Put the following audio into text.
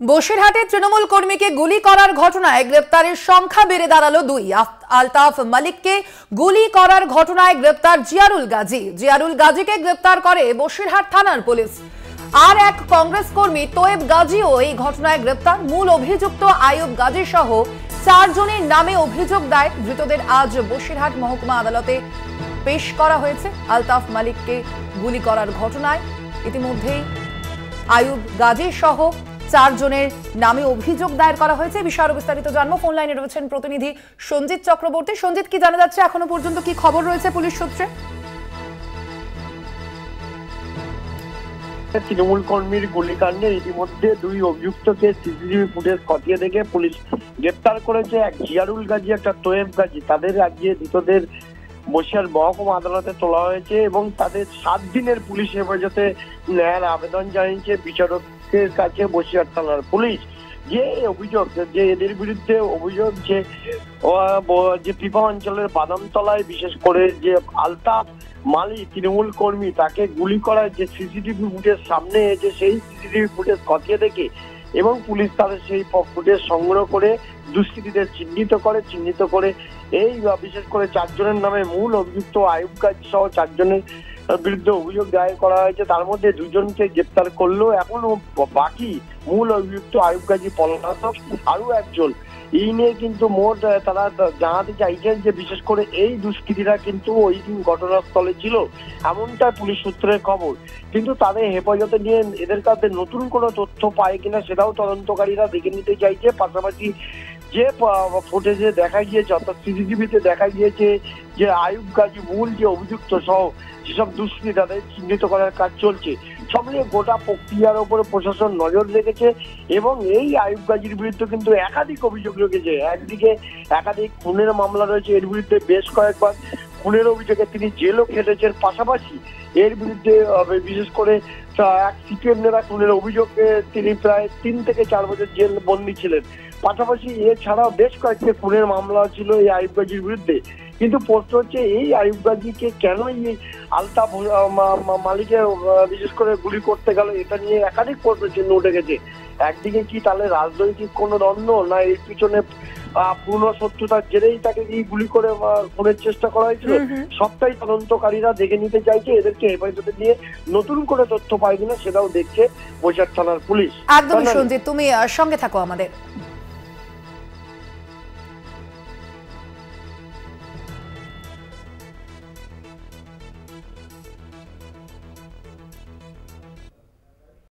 বসিরহাটে তৃণমূল কর্মীকে গুলি করার ঘটনায় গ্রেপ্তারের সংখ্যা বেড়ে দাঁড়ালো 2। আলতাফ মালিককে গুলি করার ঘটনায় গ্রেপ্তার জিয়ারুল গাজীকে গ্রেপ্তার করে বসিরহাট থানার পুলিশ। আর এক কংগ্রেস কর্মী তোয়েব গাজীও এই ঘটনায় গ্রেপ্তার। মূল অভিযুক্ত আইয়ুব গাজী সহ 4 জনের নামে অভিযোগ দায়ের। ধৃতদের আজ বসিরহাট মহকুমা আদালতে পেশ করা হয়েছে। আলতাফ মালিককে গুলি করার ঘটনায় ইতিমধ্যেই আইয়ুব গাজী সহ 4 জনের নামে অভিযোগ দায়ের করা হয়েছে। বিষয়ে আরো বিস্তারিত জানবো। ফোন লাইনে রয়েছেন প্রতিনিধি সঞ্জিত চক্রবর্তী। সঞ্জিত, কি জানা যাচ্ছে এখনো পর্যন্ত, কি খবর রয়েছে পুলিশ সূত্রে? তৃণমূল কর্মীর গুলিকাণ্ডে ইতিমধ্যে 2 অভিযুক্তকে সিসিটিভি ফুটেজ খতিয়ে দেখে পুলিশ গ্রেপ্তার করেছে। এক জিয়ারুল গাজী, একটা তোয়েব গাজী। তাদের আজকে ধৃতদের বসিরহাট মহকুমা আদালতে তোলা হয়েছে এবং তাদের 7 দিনের পুলিশ হেফাজতে নেওয়ার আবেদন জানিয়েছে বিচারকের কাছে বসিরহাট থানার পুলিশ। যে অভিযোগ, যে এদের বিরুদ্ধে অভিযোগ যে পিপা অঞ্চলের বাদামতলায় বিশেষ করে যে আলতাফ মালিক তৃণমূল কর্মী, তাকে গুলি করার যে সিসিটিভি ফুটেজ সামনে এসে সেই সিসিটিভি ফুটেজ খতিয়ে দেখে এবং পুলিশ তাদের সেই ফুটেজ সংগ্রহ করে দুষ্কৃতীদের চিহ্নিত করে এই বিশেষ করে 4 জনের নামে মূল অভিযুক্ত আইয়ুব গাজী সহ 4 জনের বিরুদ্ধে অভিযোগ দায়ের করা হয়েছে। তার মধ্যে 2 জনকে গ্রেপ্তার করলেও এখনো বাকি মূল অভিযুক্ত আইয়ুব গাজী পলাতক আরো 1 জন। এই নিয়ে কিন্তু মোট তারা জানাতে চাইছেন যে বিশেষ করে এই দুষ্কৃতীরা কিন্তু ওই দিন ঘটনাস্থলে ছিল, এমনটা পুলিশ সূত্রের খবর। কিন্তু তাদের হেফাজতে নিয়ে এদের কাছে নতুন কোনো তথ্য পায় কিনা সেটাও তদন্তকারীরা দেখে নিতে চাইছে। পাশাপাশি যে ফুটেজে দেখা গিয়েছে, অর্থাৎ সিসিটিভিতে দেখা গিয়েছে যে আইয়ুব গাজী মূল যে অভিযুক্ত সহ যেসব দুষ্কৃতী তাদের চিহ্নিত করার কাজ চলছে। সব নিয়ে গোটা প্রক্রিয়ার উপরে প্রশাসন নজর রেখেছে এবং এই আইয়ুব গাজীর বিরুদ্ধে কিন্তু একাধিক অভিযোগ রেখেছে। একদিকে একাধিক খুনের মামলা রয়েছে, এর বিরুদ্ধে বেশ কয়েকবার খুনের অভিযোগে তিনি জেলও খেটেছেন। পাশাপাশি এর বিরুদ্ধে বিশেষ করে এক সিপিএম নেতা খুনের অভিযোগে তিনি প্রায় 3 থেকে 4 বছর জেল বন্দী ছিলেন। পাশাপাশি এছাড়াও বেশ কয়েকটি খুনের মামলা ছিল এই আইয়ুব গাজীর বিরুদ্ধে। কিন্তু প্রশ্ন হচ্ছে এই আইয়ুব গাজীকে কেন এই আলতাফ মালিকের বিশেষ করে গুলি করতে গেল, এটা নিয়ে একাধিক প্রশ্ন চিহ্ন উঠে গেছে। একদিকে কি তাহলে রাজনৈতিক কোনো দ্বন্দ্ব, না এর পিছনে পুরনো শত্রুতার জেরেই তাকে এই গুলি করে খুনের চেষ্টা করা হয়েছিল? সবটাই তদন্তকারীরা দেখে নিতে চাইছে। এদেরকে হেফাজতে নিয়ে নতুন করে তথ্য পায় কিনা সেটাও দেখছে বসিরহাট থানার পুলিশ। একদম সঞ্জিত, তুমি সঙ্গে থাকো আমাদের।